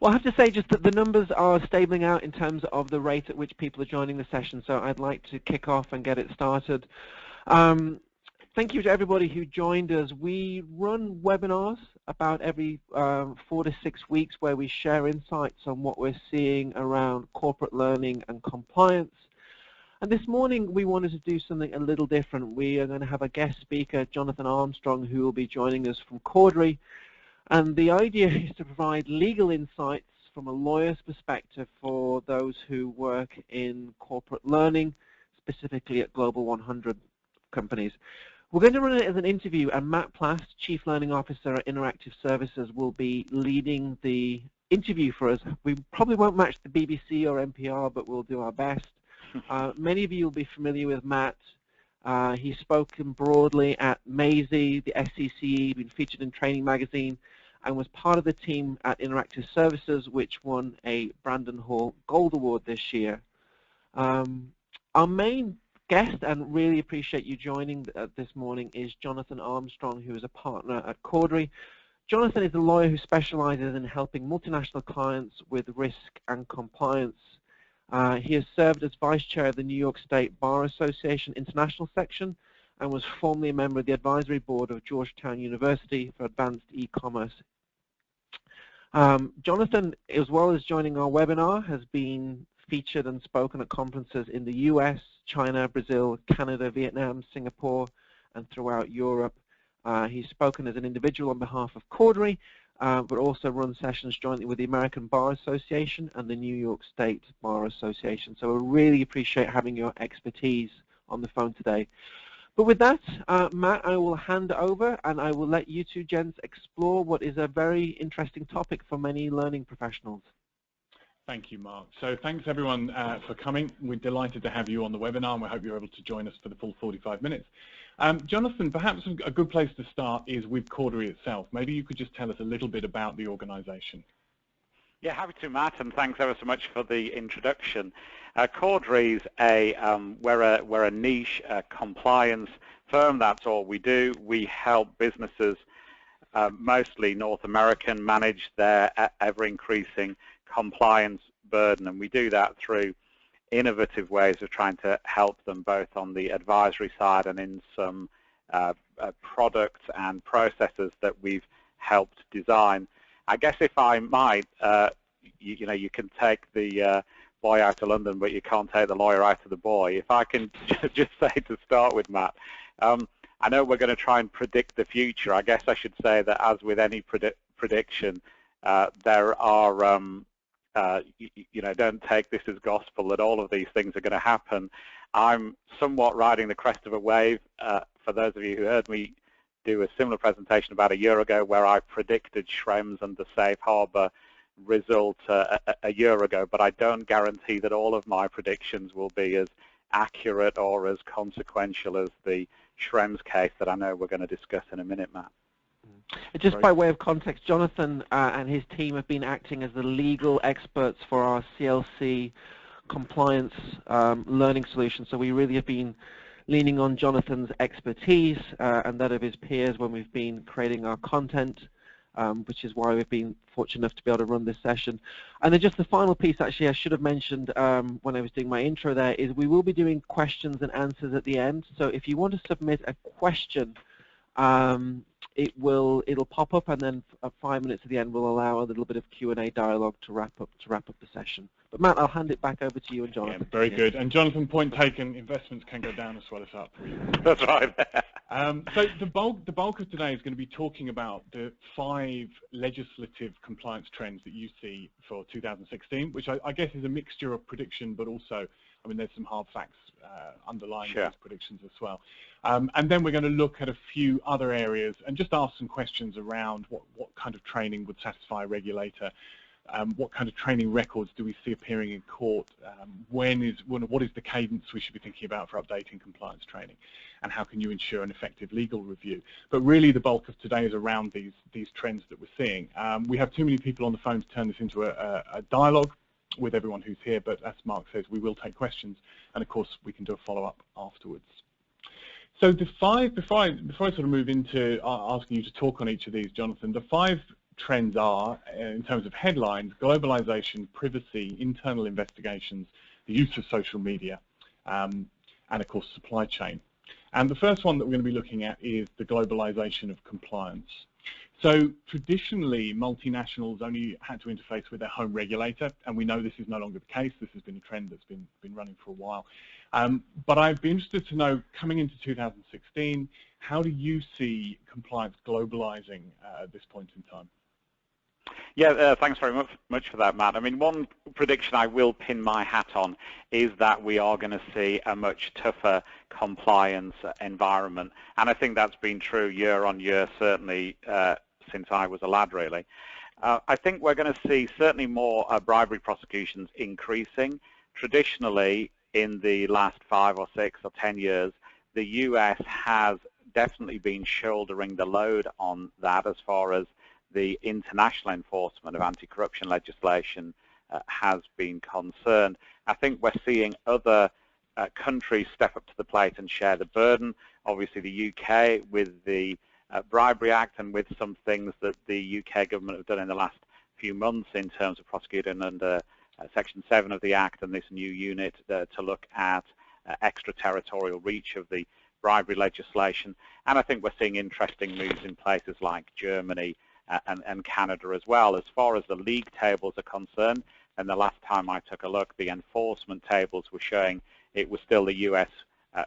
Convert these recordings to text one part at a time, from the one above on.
Well, I have to say just that the numbers are stabling out in terms of the rate at which people are joining the session, so I'd like to kick off and get it started. Thank you to everybody who joined us. We run webinars about every 4 to 6 weeks where we share insights on what we're seeing around corporate learning and compliance. And this morning we wanted to do something a little different. We are going to have a guest speaker, Jonathan Armstrong, who will be joining us from Cordery. And the idea is to provide legal insights from a lawyer's perspective for those who work in corporate learning, specifically at Global 100 companies. We're going to run it as an interview, and Matt Plast, Chief Learning Officer at Interactive Services, will be leading the interview for us. We probably won't match the BBC or NPR, but we'll do our best. Many of you will be familiar with Matt. He's spoken broadly at Maisie, the SCCE, been featured in Training Magazine, and was part of the team at Interactive Services, which won a Brandon Hall Gold Award this year. Our main guest, and really appreciate you joining this morning, is Jonathan Armstrong, who is a partner at Cordery. Jonathan is a lawyer who specializes in helping multinational clients with risk and compliance. He has served as Vice Chair of the New York State Bar Association International Section and was formerly a member of the Advisory Board of Georgetown University for Advanced E-Commerce. Jonathan, as well as joining our webinar, has been featured and spoken at conferences in the US, China, Brazil, Canada, Vietnam, Singapore, and throughout Europe. He's spoken as an individual on behalf of Cordery, but also run sessions jointly with the American Bar Association and the New York State Bar Association. So we really appreciate having your expertise on the phone today. But with that, Matt, I will hand over and I will let you two gents explore what is a very interesting topic for many learning professionals. Thank you, Mark. So thanks everyone for coming. We're delighted to have you on the webinar, and we hope you're able to join us for the full 45 minutes. Jonathan, perhaps a good place to start is with Cordery itself. Maybe you could just tell us a little bit about the organization. Yeah, happy to, Matt, and thanks ever so much for the introduction. Cordery's we're a niche compliance firm. That's all we do. We help businesses, mostly North American, manage their ever-increasing compliance burden, and we do that through innovative ways of trying to help them both on the advisory side and in some products and processes that we've helped design. I guess if I might, you can take the boy out of London, but you can't take the lawyer out of the boy. If I can just say to start with, Matt, I know we're going to try and predict the future. I guess I should say that as with any prediction, there are don't take this as gospel that all of these things are going to happen. I'm somewhat riding the crest of a wave. For those of you who heard me do a similar presentation about a year ago where I predicted Schrems and the safe harbor result a year ago, but I don't guarantee that all of my predictions will be as accurate or as consequential as the Schrems case that I know we're going to discuss in a minute, Matt. Just by way of context, Jonathan and his team have been acting as the legal experts for our CLC compliance learning solution. So we really have been leaning on Jonathan's expertise and that of his peers when we've been creating our content, which is why we've been fortunate enough to be able to run this session. And then just the final piece, actually, I should have mentioned when I was doing my intro there, is we will be doing questions and answers at the end. So if you want to submit a question, it'll pop up, and then 5 minutes at the end will allow a little bit of Q&A dialogue to wrap up the session. But Matt, I'll hand it back over to you and Jonathan. Yeah, very good. And Jonathan, point taken. Investments can go down as well as up. That's right. So the bulk of today is going to be talking about the 5 legislative compliance trends that you see for 2016, which I guess is a mixture of prediction, but also, I mean, there's some hard facts underlying those predictions as well. And then we're going to look at a few other areas and just ask some questions around what kind of training would satisfy a regulator, what kind of training records do we see appearing in court, what is the cadence we should be thinking about for updating compliance training, and how can you ensure an effective legal review. But really the bulk of today is around these trends that we're seeing. We have too many people on the phone to turn this into a dialogue with everyone who's here, but as Mark says, we will take questions, and of course we can do a follow-up afterwards. So the 5, before I sort of move into asking you to talk on each of these, Jonathan, the 5 trends are, in terms of headlines: globalization, privacy, internal investigations, the use of social media, and of course supply chain. And the first one that we're going to be looking at is the globalization of compliance. So traditionally, multinationals only had to interface with their home regulator, and we know this is no longer the case. This has been a trend that's been running for a while. But I'd be interested to know, coming into 2016, how do you see compliance globalizing at this point in time? Yeah, thanks very much for that, Matt. I mean, one prediction I will pin my hat on is that we are going to see a much tougher compliance environment, and I think that's been true year on year, certainly since I was a lad, really. I think we're going to see certainly more bribery prosecutions increasing. Traditionally, in the last 5 or 6 or 10 years, the US has definitely been shouldering the load on that as far as the international enforcement of anti-corruption legislation has been concerned. I think we're seeing other countries step up to the plate and share the burden. Obviously the UK with the Bribery Act, and with some things that the UK government have done in the last few months in terms of prosecuting under Section 7 of the Act and this new unit to look at extraterritorial reach of the bribery legislation. And I think we're seeing interesting moves in places like Germany and Canada as well. As far as the league tables are concerned, and the last time I took a look, the enforcement tables were showing it was still the US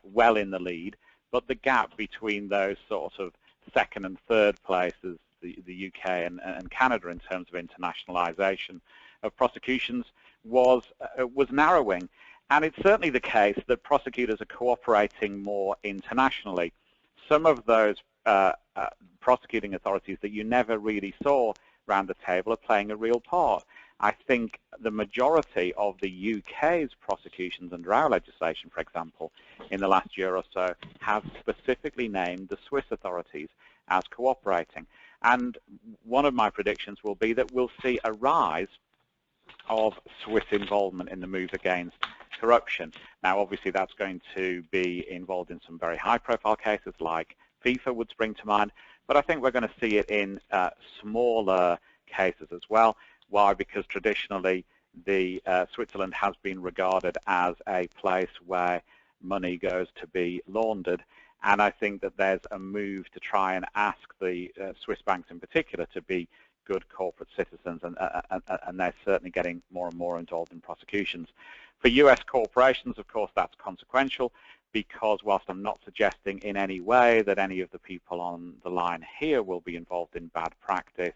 well in the lead, but the gap between those sort of second and third places, the UK and Canada in terms of internationalization of prosecutions, was narrowing. And it's certainly the case that prosecutors are cooperating more internationally. Some of those prosecuting authorities that you never really saw around the table are playing a real part. I think the majority of the UK's prosecutions under our legislation, for example, in the last year or so, have specifically named the Swiss authorities as cooperating. And one of my predictions will be that we'll see a rise of Swiss involvement in the move against corruption. Now, obviously, that's going to be involved in some very high-profile cases like FIFA would spring to mind, but I think we're going to see it in smaller cases as well. Why? Because traditionally, Switzerland has been regarded as a place where money goes to be laundered, and I think that there's a move to try and ask the Swiss banks in particular to be good corporate citizens, and they're certainly getting more and more involved in prosecutions. For US corporations, of course, that's consequential, because whilst I'm not suggesting in any way that any of the people on the line here will be involved in bad practice,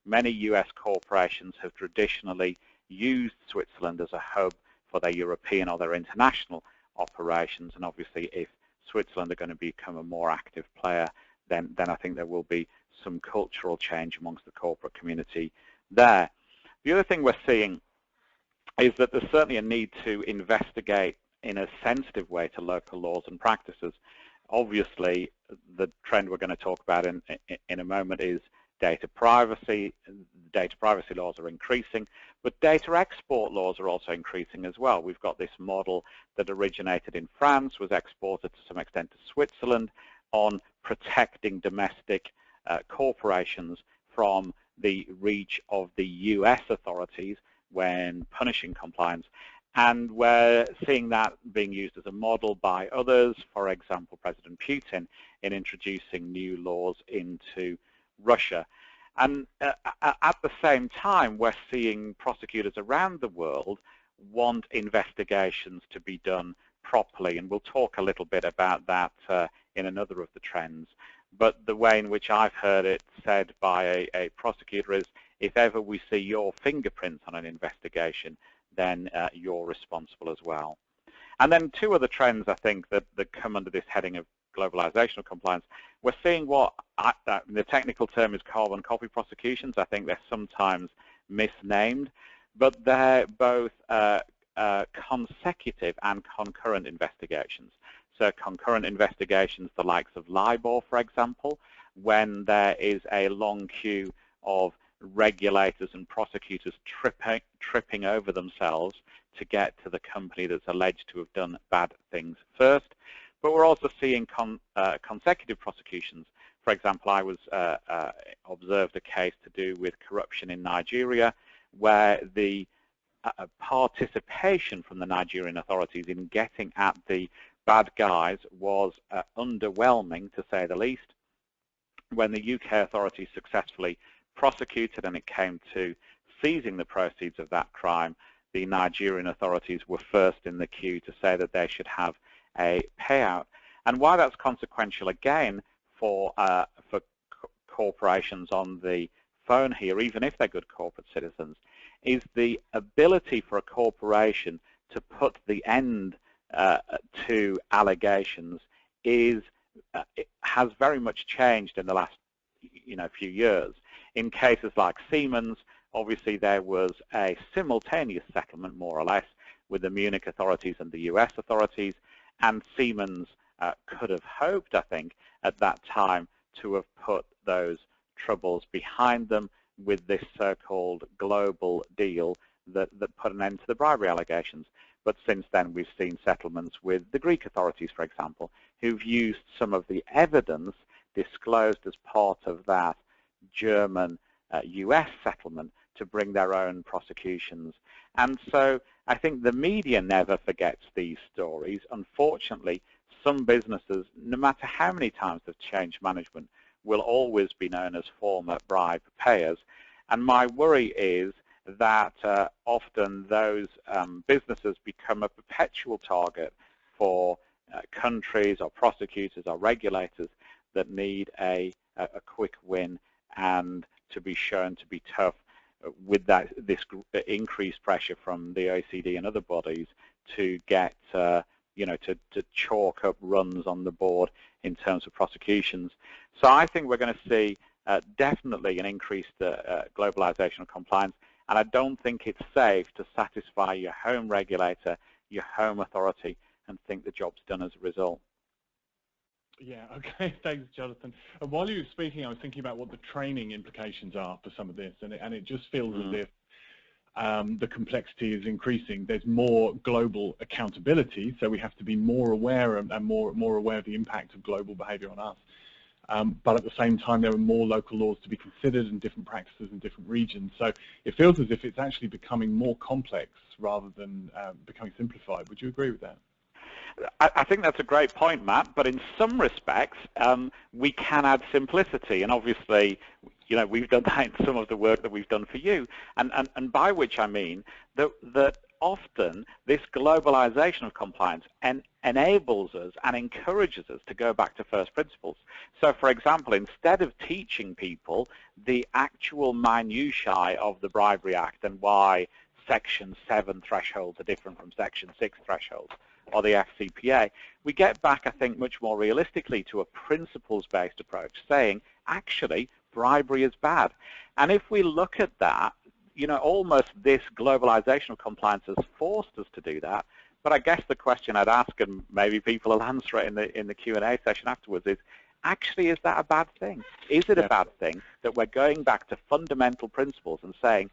many US corporations have traditionally used Switzerland as a hub for their European or their international operations, and obviously if Switzerland are going to become a more active player, then I think there will be some cultural change amongst the corporate community there. The other thing we're seeing is that there's certainly a need to investigate in a sensitive way to local laws and practices. Obviously, the trend we're going to talk about in a moment is data privacy. Data privacy laws are increasing, but data export laws are also increasing as well. We've got this model that originated in France, was exported to some extent to Switzerland, on protecting domestic corporations from the reach of the US authorities when punishing compliance. And we're seeing that being used as a model by others, for example, President Putin, in introducing new laws into Russia. And at the same time, we're seeing prosecutors around the world want investigations to be done properly, and we'll talk a little bit about that in another of the trends. But the way in which I've heard it said by a prosecutor is, if ever we see your fingerprints on an investigation, then you're responsible as well. And then two other trends, I think, that come under this heading of globalization of compliance. We're seeing what the technical term is carbon copy prosecutions. I think they're sometimes misnamed, but they're both consecutive and concurrent investigations. So concurrent investigations, the likes of LIBOR, for example, when there is a long queue of regulators and prosecutors tripping over themselves to get to the company that's alleged to have done bad things first. But we're also seeing consecutive prosecutions For example, I was observed a case to do with corruption in Nigeria, where the participation from the Nigerian authorities in getting at the bad guys was underwhelming, to say the least. When the UK authorities successfully prosecuted and it came to seizing the proceeds of that crime, the Nigerian authorities were first in the queue to say that they should have a payout. And why that's consequential again for corporations on the phone here, even if they're good corporate citizens, is the ability for a corporation to put the end to allegations has very much changed in the last few years. In cases like Siemens, obviously there was a simultaneous settlement, more or less, with the Munich authorities and the US authorities, and Siemens could have hoped, I think, at that time to have put those troubles behind them with this so-called global deal that put an end to the bribery allegations. But since then, we've seen settlements with the Greek authorities, for example, who've used some of the evidence disclosed as part of that German-US settlement to bring their own prosecutions. And so I think the media never forgets these stories. Unfortunately, some businesses, no matter how many times they've changed management, will always be known as former bribe payers. And my worry is that often those businesses become a perpetual target for countries or prosecutors or regulators that need a quick win and to be shown to be tough with this increased pressure from the OECD and other bodies to get to chalk up runs on the board in terms of prosecutions. So I think we're going to see definitely an increased globalization of compliance, and I don't think it's safe to satisfy your home regulator, your home authority, and think the job's done as a result. Yeah, okay, thanks, Jonathan. And while you were speaking, I was thinking about what the training implications are for some of this, and it just feels as if the complexity is increasing. There's more global accountability, so we have to be more aware and more aware of the impact of global behavior on us. But at the same time, there are more local laws to be considered and different practices in different regions. So it feels as if it's actually becoming more complex rather than becoming simplified. Would you agree with that? I think that's a great point, Matt, but in some respects, we can add simplicity, and obviously, we've done that in some of the work that we've done for you, and by which I mean that often this globalization of compliance enables us and encourages us to go back to first principles. So, for example, instead of teaching people the actual minutiae of the Bribery Act and why Section 7 thresholds are different from Section 6 thresholds, or the FCPA, we get back, I think, much more realistically to a principles-based approach, saying, actually, bribery is bad. And if we look at that, almost this globalization of compliance has forced us to do that. But I guess the question I'd ask, and maybe people will answer it in the Q&A session afterwards, is, actually, is that a bad thing? Is it a bad thing that we're going back to fundamental principles and saying,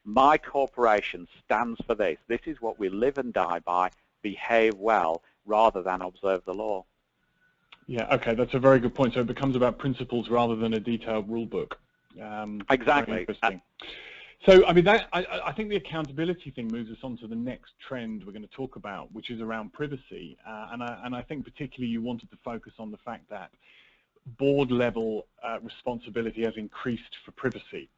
my corporation stands for this. This is what we live and die by. Behave well rather than observe the law. Yeah, okay, that's a very good point. So it becomes about principles rather than a detailed rule book. Exactly. Interesting. So, I mean, I think the accountability thing moves us on to the next trend we're going to talk about, which is around privacy. And I think particularly you wanted to focus on the fact that board-level responsibility has increased for privacy.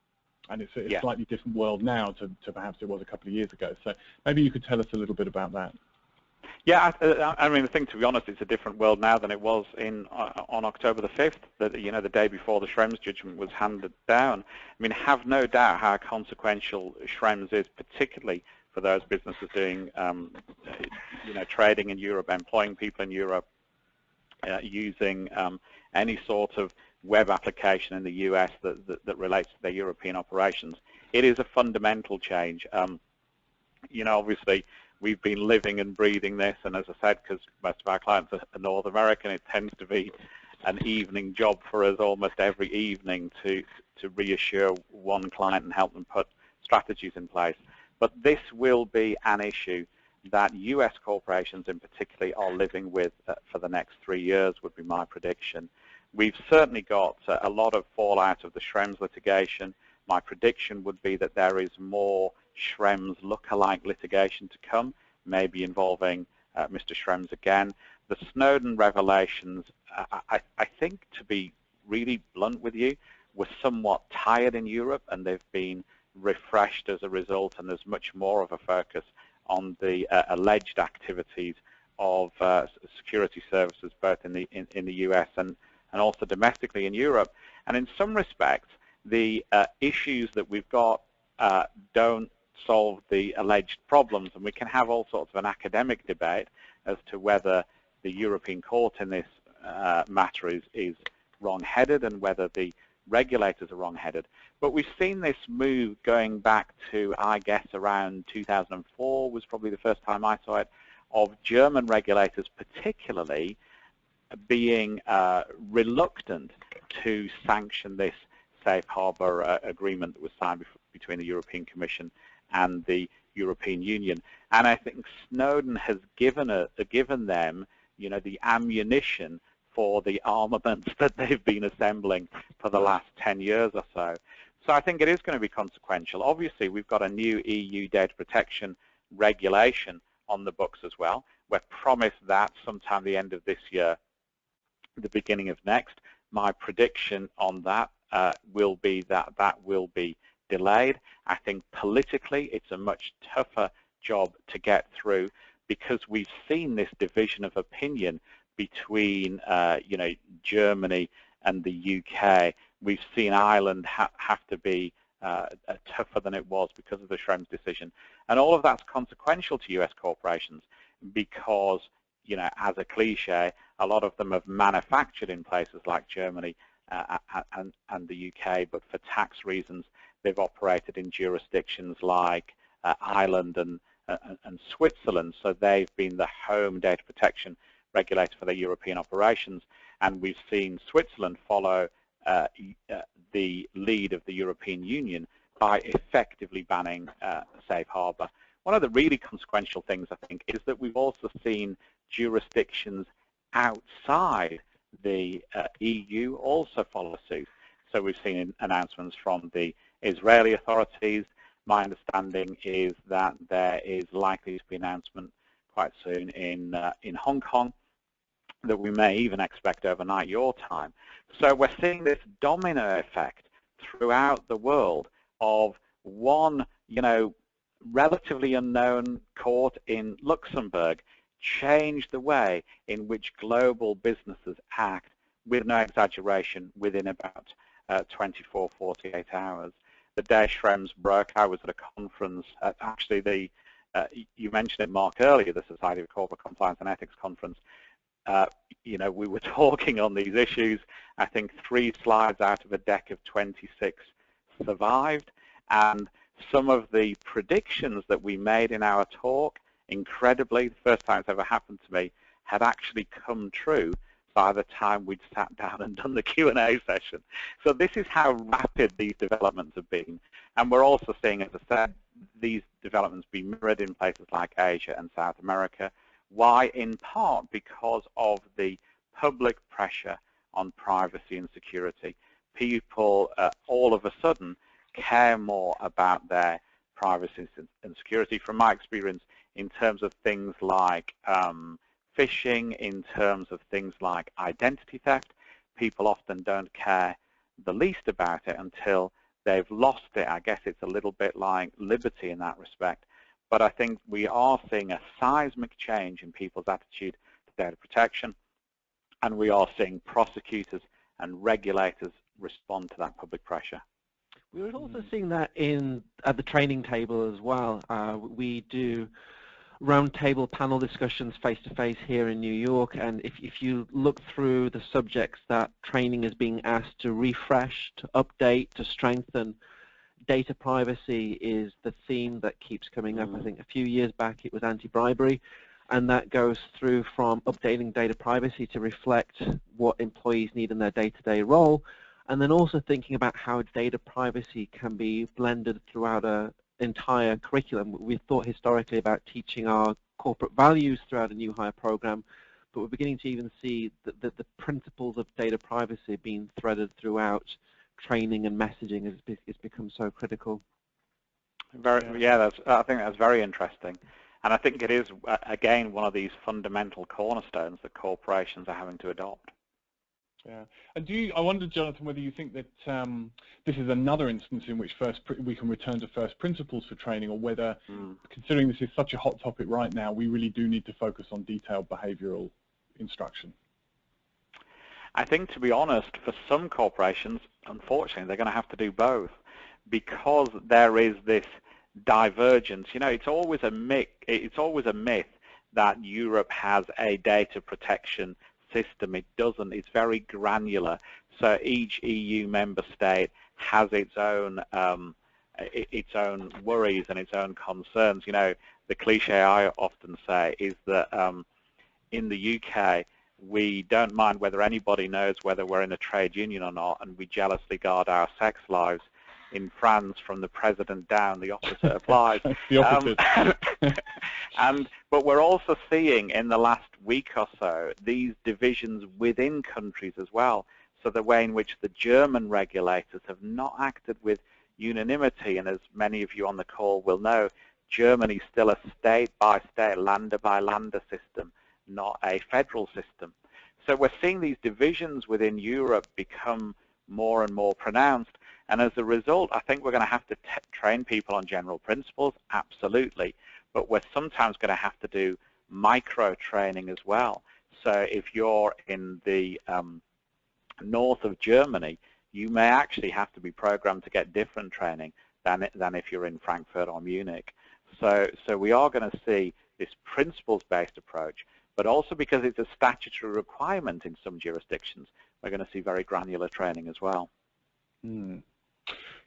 And it's a slightly different world now to perhaps it was a couple of years ago. So maybe you could tell us a little bit about that. Yeah, I mean, I think, to be honest, it's a different world now than it was on October the 5th, the day before the Schrems judgment was handed down. I mean, have no doubt how consequential Schrems is, particularly for those businesses doing, trading in Europe, employing people in Europe, using any sort of web application in the US that relates to their European operations. It is a fundamental change. Obviously, we've been living and breathing this, and as I said, because most of our clients are North American, it tends to be an evening job for us almost every evening to reassure one client and help them put strategies in place. But this will be an issue that US corporations in particular are living with for the next 3 years, would be my prediction. We've certainly got a lot of fallout of the Schrems litigation. My prediction would be that there is more Schrems look-alike litigation to come, maybe involving Mr. Schrems again. The Snowden revelations, I think, to be really blunt with you, were somewhat tired in Europe, and they've been refreshed as a result, and there's much more of a focus on the alleged activities of security services, both in the US and also domestically in Europe. And in some respects, the issues that we've got don't solve the alleged problems, and we can have all sorts of an academic debate as to whether the European Court in this matter is wrong-headed and whether the regulators are wrong-headed. But we've seen this move going back to, I guess, around 2004 was probably the first time I saw it, of German regulators particularly being reluctant to sanction this safe harbor agreement that was signed between the European Commission and the European Union. And I think Snowden has given them, you know, the ammunition for the armaments that they've been assembling for the last 10 years or so. So I think it is going to be consequential. Obviously, we've got a new EU data protection regulation on the books as well. We're promised that sometime the end of this year, the beginning of next. My prediction on that will be that that will be delayed. I think politically it's a much tougher job to get through because we've seen this division of opinion between you know, Germany and the UK. We've seen Ireland have to be tougher than it was because of the Schrems decision. And all of that's consequential to US corporations because, you know, as a cliche, a lot of them have manufactured in places like Germany and the UK, but for tax reasons, they've operated in jurisdictions like Ireland and Switzerland, so they've been the home data protection regulator for their European operations, and we've seen Switzerland follow the lead of the European Union by effectively banning safe harbor. One of the really consequential things, I think, is that we've also seen jurisdictions outside the EU also follow suit. So we've seen announcements from the Israeli authorities. My understanding is that there is likely to be an announcement quite soon in Hong Kong that we may even expect overnight your time. So we're seeing this domino effect throughout the world of one, you know, relatively unknown court in Luxembourg change the way in which global businesses act, with no exaggeration, within about 24, 48 hours. The day Schrems broke, I was at a conference, actually you mentioned it, Mark, earlier, the Society of Corporate Compliance and Ethics conference. You know, we were talking on these issues. I think 3 slides out of a deck of 26 survived, and some of the predictions that we made in our talk, incredibly, the first time it's ever happened to me, had actually come true by the time we'd sat down and done the Q&A session. So this is how rapid these developments have been. And we're also seeing, as I said, these developments be mirrored in places like Asia and South America. Why? In part because of the public pressure on privacy and security. People all of a sudden care more about their privacy and security. From my experience, in terms of things like phishing, in terms of things like identity theft, people often don't care the least about it until they've lost it. I guess it's a little bit like liberty in that respect. But I think we are seeing a seismic change in people's attitude to data protection, and we are seeing prosecutors and regulators respond to that public pressure. We were also seeing that at the training table as well. We do roundtable panel discussions face-to-face here in New York, and if you look through the subjects that training is being asked to refresh, to update, to strengthen, data privacy is the theme that keeps coming up. I think a few years back it was anti-bribery, and that goes through from updating data privacy to reflect what employees need in their day-to-day role, and then also thinking about how data privacy can be blended throughout an entire curriculum. We've thought historically about teaching our corporate values throughout a new hire program, but we're beginning to even see that the principles of data privacy being threaded throughout training and messaging has become so critical. Yeah, I think that's very interesting. And I think it is, again, one of these fundamental cornerstones that corporations are having to adopt. Yeah, and I wonder, Jonathan, whether you think that this is another instance in which we can return to first principles for training, or whether, considering this is such a hot topic right now, we really do need to focus on detailed behavioural instruction. I think, to be honest, for some corporations, unfortunately, they're going to have to do both, because there is this divergence. You know, it's always a myth that Europe has a data protection system. It doesn't. It's very granular. So each EU member state has its own worries and its own concerns. You know, the cliche I often say is that in the UK, we don't mind whether anybody knows whether we're in a trade union or not, and we jealously guard our sex lives. In France, from the president down, the opposite applies. The opposite. But we're also seeing in the last week or so these divisions within countries as well. So the way in which the German regulators have not acted with unanimity, and as many of you on the call will know, Germany's still a state-by-state, lander-by-lander system, not a federal system. So we're seeing these divisions within Europe become more and more pronounced. And as a result, I think we're going to have to train people on general principles, absolutely. But we're sometimes going to have to do micro-training as well. So if you're in the north of Germany, you may actually have to be programmed to get different training than if you're in Frankfurt or Munich. So we are going to see this principles-based approach, but also because it's a statutory requirement in some jurisdictions, we're going to see very granular training as well.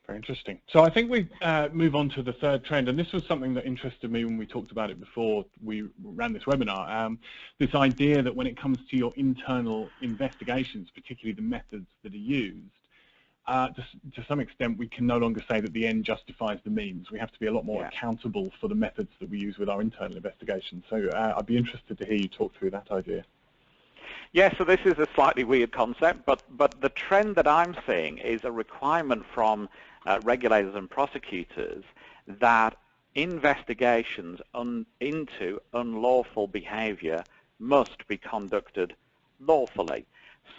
Very interesting. So I think we move on to the third trend, and this was something that interested me when we talked about it before we ran this webinar, this idea that when it comes to your internal investigations, particularly the methods that are used, to some extent we can no longer say that the end justifies the means. We have to be a lot more accountable for the methods that we use with our internal investigations. So I'd be interested to hear you talk through that idea. Yeah, so this is a slightly weird concept, but the trend that I'm seeing is a requirement from regulators and prosecutors that investigations into unlawful behavior must be conducted lawfully.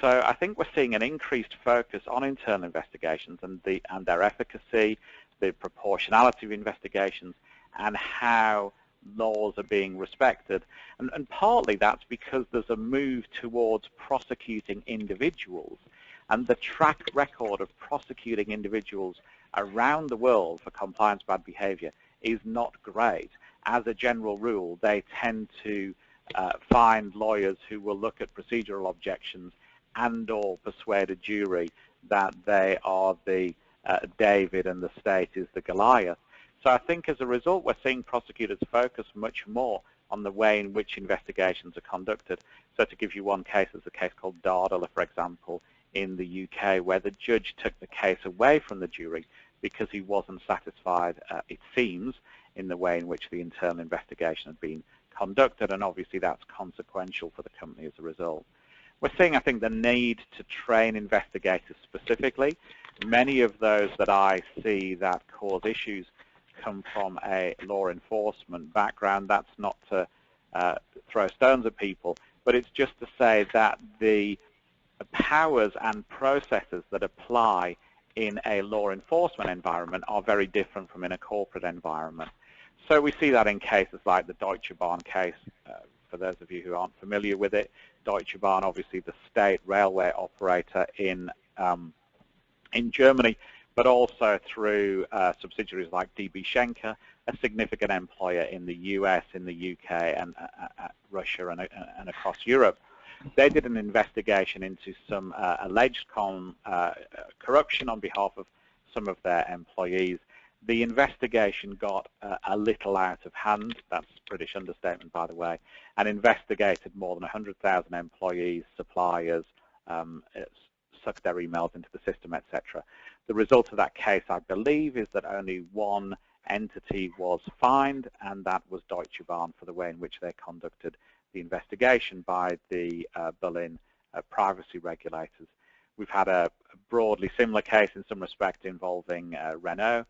So I think we're seeing an increased focus on internal investigations and their efficacy, the proportionality of investigations, and how laws are being respected. And partly that's because there's a move towards prosecuting individuals, and the track record of prosecuting individuals around the world for compliance bad behavior is not great. As a general rule, they tend to find lawyers who will look at procedural objections and/or persuade a jury that they are the David and the state is the Goliath. So I think as a result, we're seeing prosecutors focus much more on the way in which investigations are conducted. So to give you one case, there's a case called Dardala, for example, in the UK, where the judge took the case away from the jury because he wasn't satisfied, it seems, in the way in which the internal investigation had been conducted, and obviously that's consequential for the company as a result. We're seeing, I think, the need to train investigators specifically. Many of those that I see that cause issues come from a law enforcement background. That's not to throw stones at people, but it's just to say that the powers and processes that apply in a law enforcement environment are very different from in a corporate environment. So we see that in cases like the Deutsche Bahn case. For those of you who aren't familiar with it, Deutsche Bahn, obviously the state railway operator in Germany, but also through subsidiaries like DB Schenker, a significant employer in the US, in the UK, and Russia, and across Europe. They did an investigation into some alleged corruption on behalf of some of their employees. The investigation got a little out of hand, that's a British understatement by the way, and investigated more than 100,000 employees, suppliers, sucked their emails into the system, etc. The result of that case, I believe, is that only one entity was fined, and that was Deutsche Bahn for the way in which they conducted the investigation by the Berlin privacy regulators. We've had a broadly similar case in some respect involving Renault.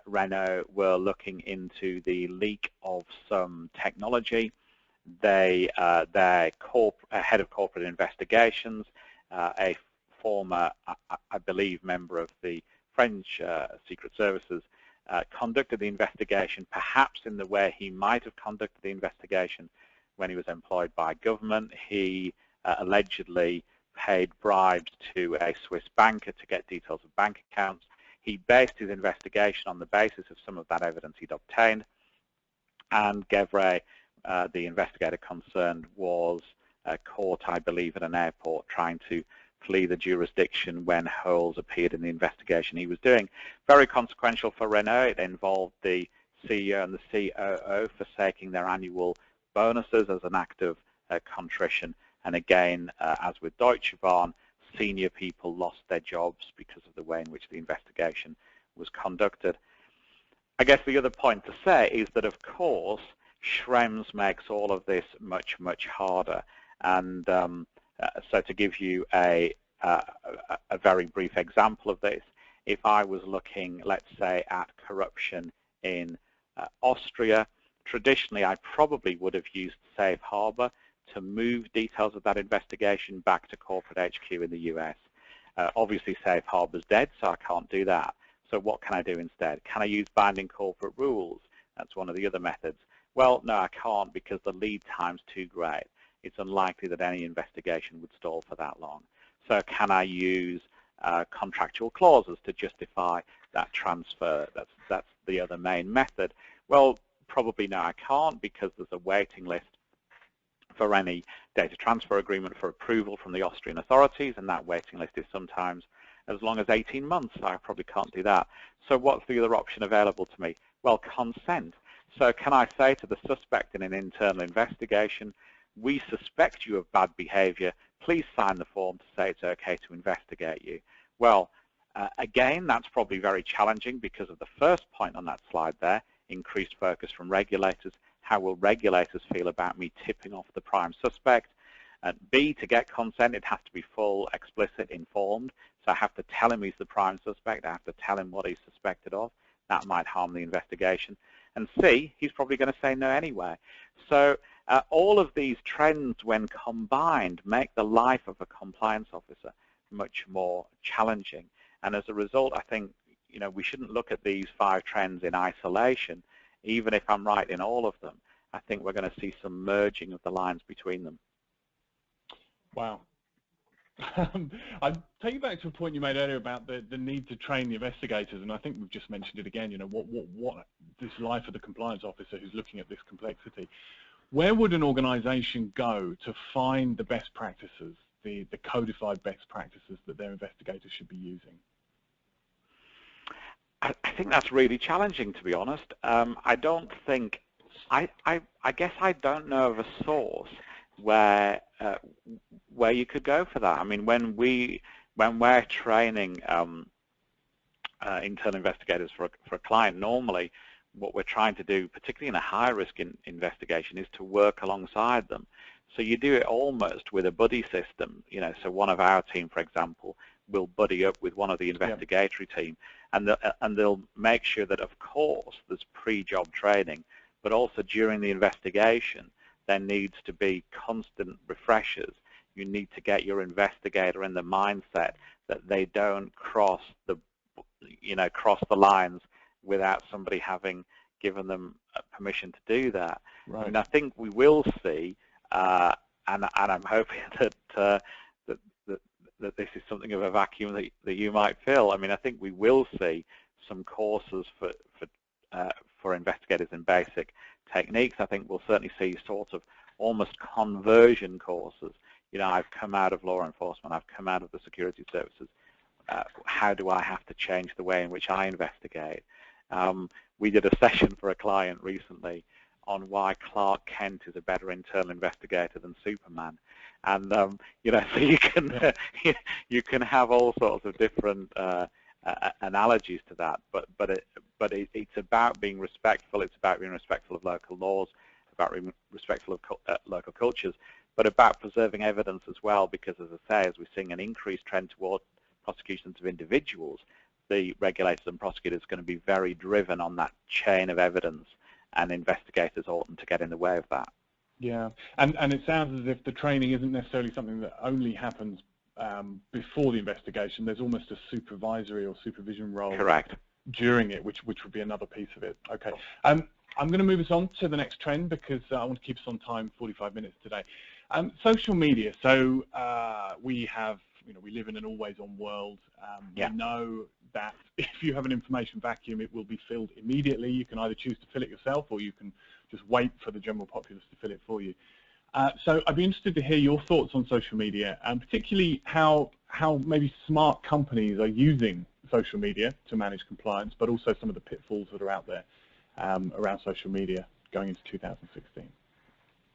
Renault were looking into the leak of some technology. Their head of corporate investigations, a former, I believe, member of the French Secret Services, conducted the investigation perhaps in the way he might have conducted the investigation when he was employed by government. He allegedly paid bribes to a Swiss banker to get details of bank accounts. He based his investigation on the basis of some of that evidence he'd obtained, and Gevray, the investigator concerned, was caught, I believe, at an airport trying to flee the jurisdiction when holes appeared in the investigation he was doing. Very consequential for Renault. It involved the CEO and the COO forsaking their annual bonuses as an act of contrition. And again, as with Deutsche Bahn, senior people lost their jobs because of the way in which the investigation was conducted. I guess the other point to say is that, of course, Schrems makes all of this much, much harder. And so to give you a very brief example of this, if I was looking, let's say, at corruption in Austria, traditionally I probably would have used Safe Harbor to move details of that investigation back to corporate HQ in the US. Obviously, Safe Harbor's dead, so I can't do that. So what can I do instead? Can I use binding corporate rules? That's one of the other methods. Well, no, I can't, because the lead time's too great. It's unlikely that any investigation would stall for that long. So can I use contractual clauses to justify that transfer? That's the other main method. Well, probably no, I can't, because there's a waiting list for any data transfer agreement for approval from the Austrian authorities, and that waiting list is sometimes as long as 18 months. So I probably can't do that. So what's the other option available to me? Well, consent. So can I say to the suspect in an internal investigation, we suspect you of bad behavior, please sign the form to say it's okay to investigate you? Well, again, that's probably very challenging because of the first point on that slide there, increased focus from regulators. How will regulators feel about me tipping off the prime suspect? And B, to get consent, it has to be full, explicit, informed. So I have to tell him he's the prime suspect. I have to tell him what he's suspected of. That might harm the investigation. And C, he's probably going to say no anyway. So all of these trends, when combined, make the life of a compliance officer much more challenging. And as a result, I think we shouldn't look at these 5 trends in isolation. Even if I'm right in all of them, I think we're going to see some merging of the lines between them. Wow. I'd take you back to a point you made earlier about the need to train the investigators, and I think we've just mentioned it again, what this life of the compliance officer who's looking at this complexity. Where would an organization go to find the best practices, the codified best practices that their investigators should be using? I think that's really challenging, to be honest. I don't think, I guess I don't know of a source where you could go for that. I mean, when we're training internal investigators for a client, normally what we're trying to do, particularly in a high-risk investigation, is to work alongside them. So you do it almost with a buddy system. So one of our team, for example, will buddy up with one of the investigatory team, and they'll make sure that, of course, there's pre-job training, but also during the investigation, there needs to be constant refreshers. You need to get your investigator in the mindset that they don't cross the lines without somebody having given them permission to do that. Right. And I think we will see, and I'm hoping that that this is something of a vacuum that you might fill. I mean, I think we will see some courses for investigators in basic techniques. I think we'll certainly see sort of almost conversion courses. I've come out of law enforcement, I've come out of the security services. How do I have to change the way in which I investigate? We did a session for a client recently on why Clark Kent is a better internal investigator than Superman. And so you can have all sorts of different analogies to that, but it's about being respectful. It's about being respectful of local laws, about respectful of local cultures, but about preserving evidence as well, because as I say, as we're seeing an increased trend toward prosecutions of individuals, the regulators and prosecutors are going to be very driven on that chain of evidence, and investigators oughtn't to get in the way of that. Yeah, and it sounds as if the training isn't necessarily something that only happens before the investigation. There's almost a supervisory or supervision role. Correct. During it, which would be another piece of it. Okay, I'm going to move us on to the next trend because I want to keep us on time, 45 minutes today. Social media. So we have, we live in an always-on world. Yeah. We know that if you have an information vacuum, it will be filled immediately. You can either choose to fill it yourself, or you can just wait for the general populace to fill it for you. So I'd be interested to hear your thoughts on social media, and particularly how maybe smart companies are using social media to manage compliance, but also some of the pitfalls that are out there around social media going into 2016.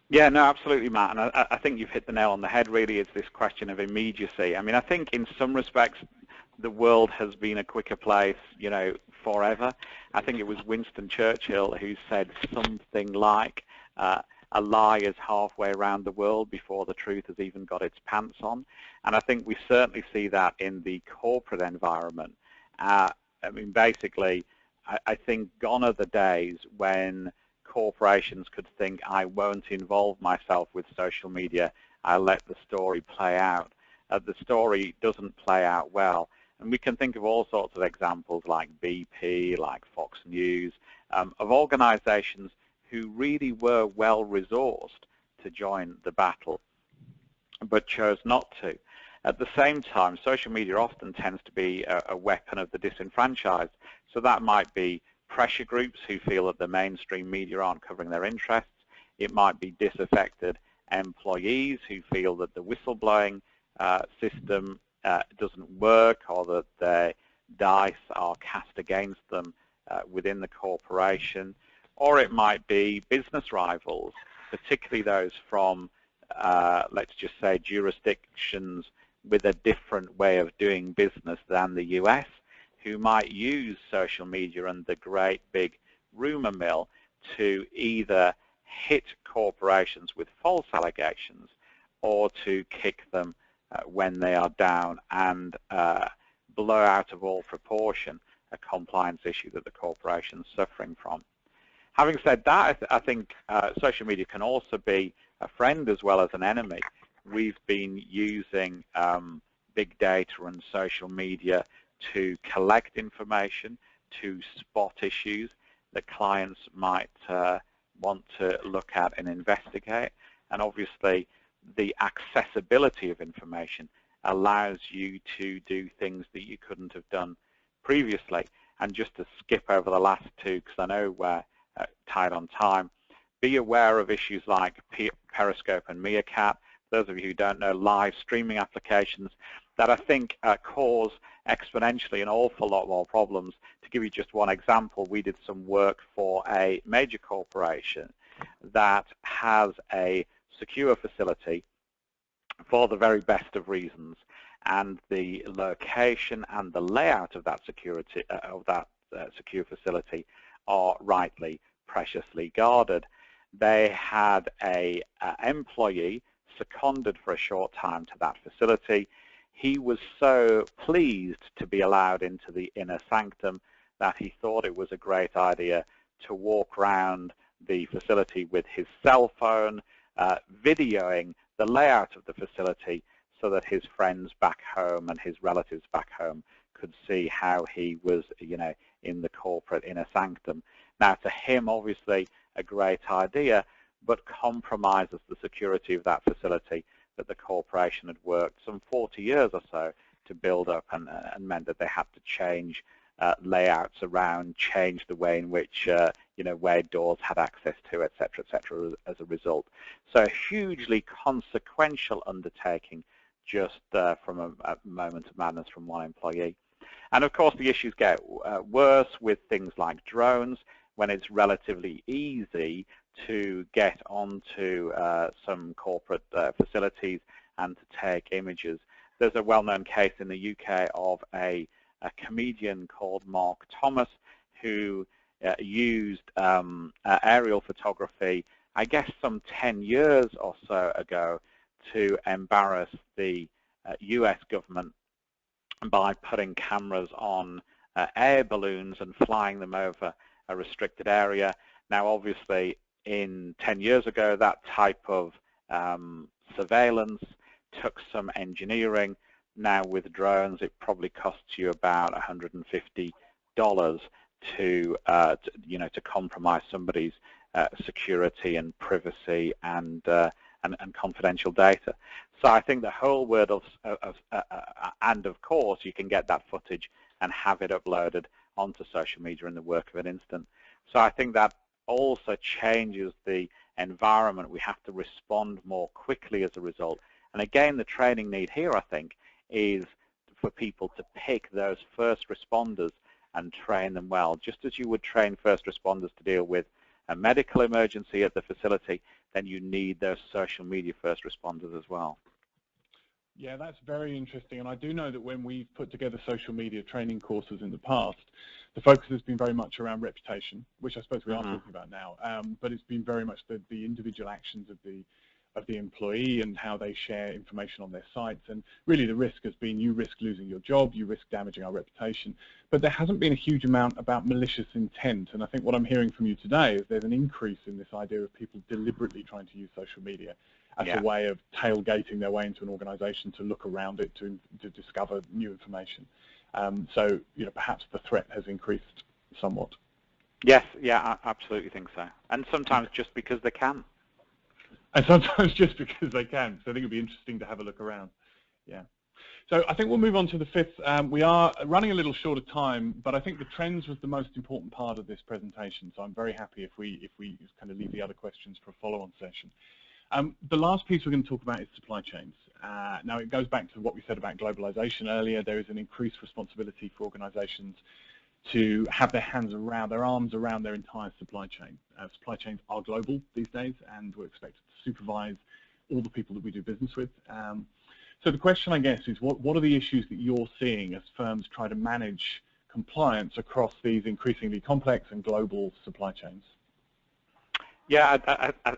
Yeah, no, absolutely, Matt, and I think you've hit the nail on the head. Really, it's this question of immediacy. I mean, I think in some respects the world has been a quicker place, forever. I think it was Winston Churchill who said something like, a lie is halfway around the world before the truth has even got its pants on. And I think we certainly see that in the corporate environment. I mean, basically, I think gone are the days when corporations could think, I won't involve myself with social media, I'll let the story play out. The story doesn't play out well. And we can think of all sorts of examples like BP, like Fox News, of organizations who really were well-resourced to join the battle, but chose not to. At the same time, social media often tends to be a weapon of the disenfranchised. So that might be pressure groups who feel that the mainstream media aren't covering their interests. It might be disaffected employees who feel that the whistleblowing system doesn't work, or that their dice are cast against them within the corporation. Or it might be business rivals, particularly those from, let's just say, jurisdictions with a different way of doing business than the US, who might use social media and the great big rumor mill to either hit corporations with false allegations or to kick them when they are down and blow out of all proportion a compliance issue that the corporation is suffering from. Having said that, I think social media can also be a friend as well as an enemy. We've been using big data and social media to collect information, to spot issues that clients might want to look at and investigate. And obviously, the accessibility of information allows you to do things that you couldn't have done previously. And just to skip over the last two, because I know we're tight on time, be aware of issues like Periscope and Meerkat. Those of you who don't know, live streaming applications that I think cause exponentially an awful lot more problems. To give you just one example, we did some work for a major corporation that has a secure facility for the very best of reasons, and the location and the layout of that security secure facility are rightly preciously guarded. They had a employee seconded for a short time to that facility. He was so pleased to be allowed into the inner sanctum that he thought it was a great idea to walk around the facility with his cell phone, videoing the layout of the facility so that his friends back home and his relatives back home could see how he was, in the corporate inner sanctum. Now, to him, obviously, a great idea, but compromises the security of that facility that the corporation had worked some 40 years or so to build up, and meant that they had to change layouts around, change the way in which, where doors had access to, et cetera, as a result. So a hugely consequential undertaking just from a moment of madness from one employee. And of course, the issues get worse with things like drones, when it's relatively easy to get onto some corporate facilities and to take images. There's a well-known case in the UK of a comedian called Mark Thomas who used aerial photography I guess, some 10 years or so ago to embarrass the US government by putting cameras on air balloons and flying them over a restricted area. Now, obviously, 10 years ago, that type of surveillance took some engineering. Now, with drones, it probably costs you about $150 to compromise somebody's security and privacy and confidential data. So I think the whole word and of course you can get that footage and have it uploaded onto social media in the work of an instant. So I think that also changes the environment. We have to respond more quickly as a result. And again, the training need here, I think, is for people to pick those first responders and train them well. Just as you would train first responders to deal with a medical emergency at the facility, then you need those social media first responders as well. Yeah, that's very interesting. And I do know that when we've put together social media training courses in the past, the focus has been very much around reputation, which I suppose we are talking about now. But it's been very much the individual actions of the employee and how they share information on their sites. And really the risk has been you risk losing your job, you risk damaging our reputation. But there hasn't been a huge amount about malicious intent. And I think what I'm hearing from you today is there's an increase in this idea of people deliberately trying to use social media as a way of tailgating their way into an organization to look around it to discover new information. So, perhaps the threat has increased somewhat. Yes, yeah, I absolutely think so. And sometimes just because they can. And sometimes just because they can. So I think it'd be interesting to have a look around. Yeah. So I think we'll move on to the fifth. We are running a little short of time, but I think the trends was the most important part of this presentation. So I'm very happy if we kind of leave the other questions for a follow-on session. The last piece we're going to talk about is supply chains. Now, it goes back to what we said about globalization earlier. There is an increased responsibility for organizations to have their arms around their entire supply chain. Supply chains are global these days, and we're expected to supervise all the people that we do business with. So the question, I guess, is what are the issues that you're seeing as firms try to manage compliance across these increasingly complex and global supply chains? Yeah,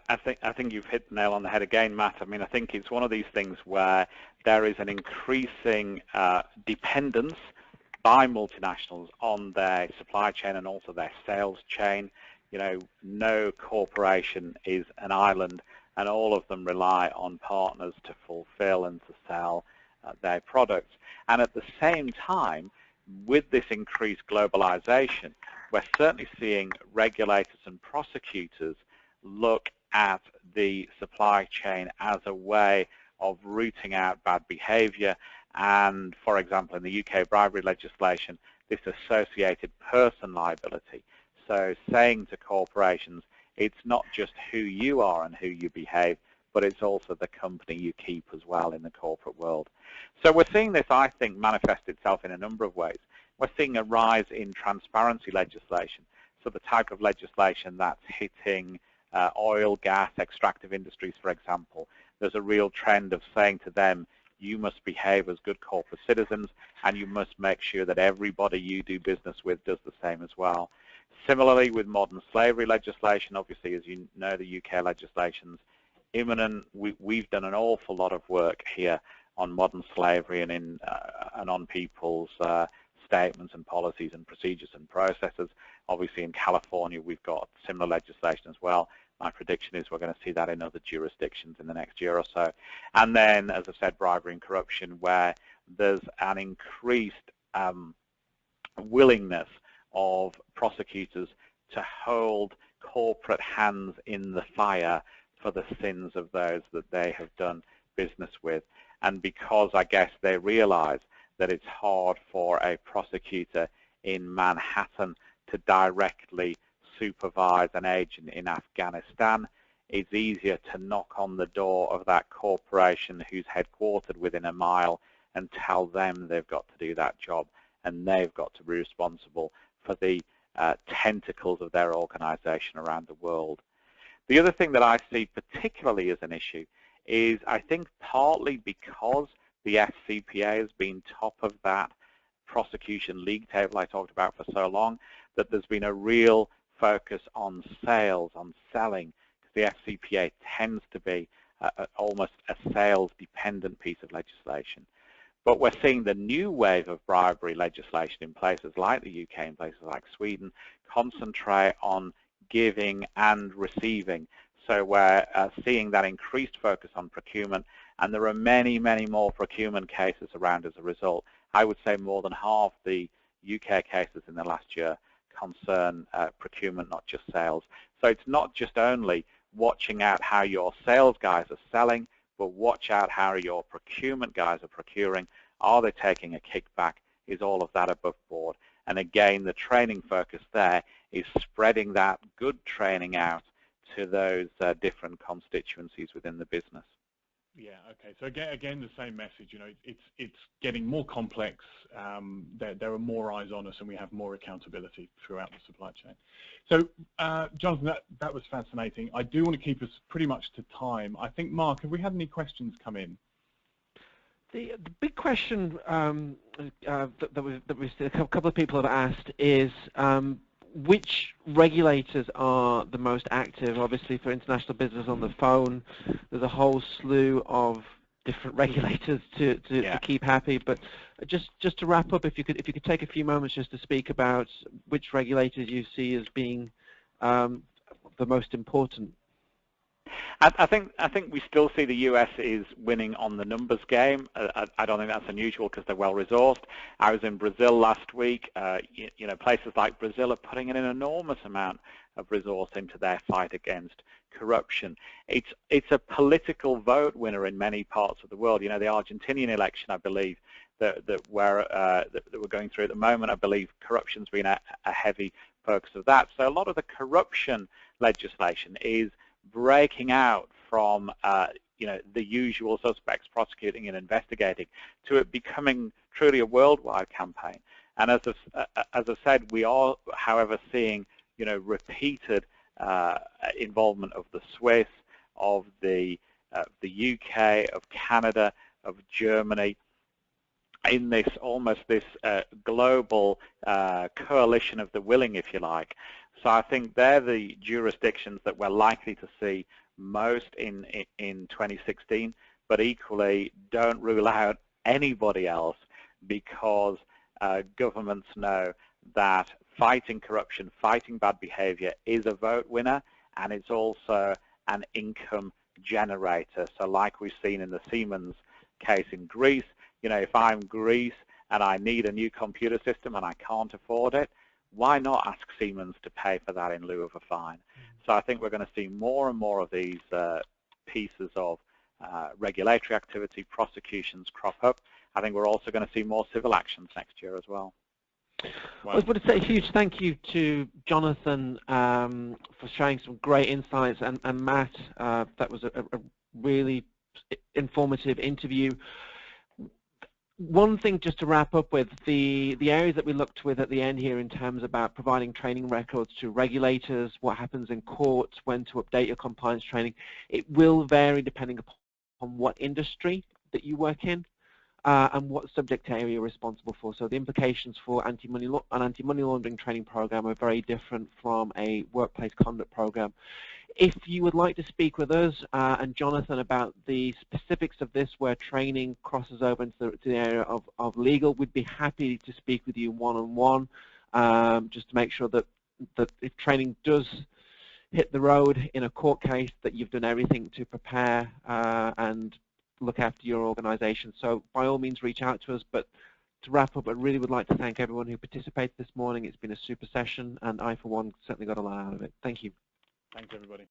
I think you've hit the nail on the head again, Matt. I mean, I think it's one of these things where there is an increasing dependence by multinationals on their supply chain and also their sales chain. No corporation is an island, and all of them rely on partners to fulfill and to sell their products. And at the same time, with this increased globalization, we're certainly seeing regulators and prosecutors look at the supply chain as a way of rooting out bad behavior. And, for example, in the UK bribery legislation, this associated person liability. So saying to corporations, it's not just who you are and who you behave, but it's also the company you keep as well in the corporate world. So we're seeing this, I think, manifest itself in a number of ways. We're seeing a rise in transparency legislation. So the type of legislation that's hitting oil, gas, extractive industries, for example. There's a real trend of saying to them, you must behave as good corporate citizens, and you must make sure that everybody you do business with does the same as well. Similarly, with modern slavery legislation, obviously, as you know, the UK legislation's imminent. We've done an awful lot of work here on modern slavery and on people's statements and policies and procedures and processes. Obviously, in California, we've got similar legislation as well. My prediction is we're going to see that in other jurisdictions in the next year or so. And then, as I said, bribery and corruption, where there's an increased willingness of prosecutors to hold corporate hands in the fire for the sins of those that they have done business with. And because, I guess, they realize that it's hard for a prosecutor in Manhattan to directly supervise an agent in Afghanistan, it's easier to knock on the door of that corporation who's headquartered within a mile and tell them they've got to do that job and they've got to be responsible for the tentacles of their organization around the world. The other thing that I see particularly as an issue is, I think, partly because the FCPA has been top of that prosecution league table I talked about for so long, that there's been a real focus on sales, on selling, because the FCPA tends to be almost a sales-dependent piece of legislation. But we're seeing the new wave of bribery legislation in places like the UK and places like Sweden concentrate on giving and receiving. So we're seeing that increased focus on procurement, and there are many, many more procurement cases around as a result. I would say more than half the UK cases in the last year concern procurement, not just sales. So it's not just only watching out how your sales guys are selling, but watch out how your procurement guys are procuring. Are they taking a kickback? Is all of that above board? And again, the training focus there is spreading that good training out to those different constituencies within the business. Yeah. Okay. So again, the same message. You know, it's getting more complex. There are more eyes on us, and we have more accountability throughout the supply chain. So, Jonathan, that was fascinating. I do want to keep us pretty much to time. I think, Mark, have we had any questions come in? The big question that we see a couple of people have asked is which regulators are the most active? Obviously, for international business on the phone, there's a whole slew of different regulators to keep happy. But just to wrap up, if you could take a few moments just to speak about which regulators you see as being the most important. I think we still see the US is winning on the numbers game. I don't think that's unusual because they're well resourced. I was in Brazil last week. You know, places like Brazil are putting in an enormous amount of resource into their fight against corruption. It's a political vote winner in many parts of the world. You know, the Argentinian election, I believe, that we're going through at the moment, I believe corruption's been a heavy focus of that. So a lot of the corruption legislation is breaking out from you know, the usual suspects prosecuting and investigating to it becoming truly a worldwide campaign. And as I've said, we are, however, seeing, you know, repeated involvement of the Swiss, of the UK, of Canada, of Germany, in this almost this global coalition of the willing, if you like. So I think they're the jurisdictions that we're likely to see most in 2016, but equally don't rule out anybody else, because governments know that fighting corruption, fighting bad behavior is a vote winner, and it's also an income generator. So like we've seen in the Siemens case in Greece, you know, if I'm Greece and I need a new computer system and I can't afford it, why not ask Siemens to pay for that in lieu of a fine? So I think we're going to see more and more of these pieces of regulatory activity, prosecutions crop up. I think we're also going to see more civil actions next year as well. Wow. I was going to say a huge thank you to Jonathan for sharing some great insights, and Matt, that was a really informative interview. One thing just to wrap up with, the areas that we looked with at the end here in terms about providing training records to regulators, what happens in courts, when to update your compliance training, it will vary depending upon what industry that you work in and what subject area you're responsible for. So the implications for an anti-money laundering training program are very different from a workplace conduct program. If you would like to speak with us and Jonathan about the specifics of this, where training crosses over into the area of legal, we'd be happy to speak with you one-on-one, just to make sure that if training does hit the road in a court case, that you've done everything to prepare and look after your organization. So by all means, reach out to us. But to wrap up, I really would like to thank everyone who participated this morning. It's been a super session, and I, for one, certainly got a lot out of it. Thank you. Thanks, everybody.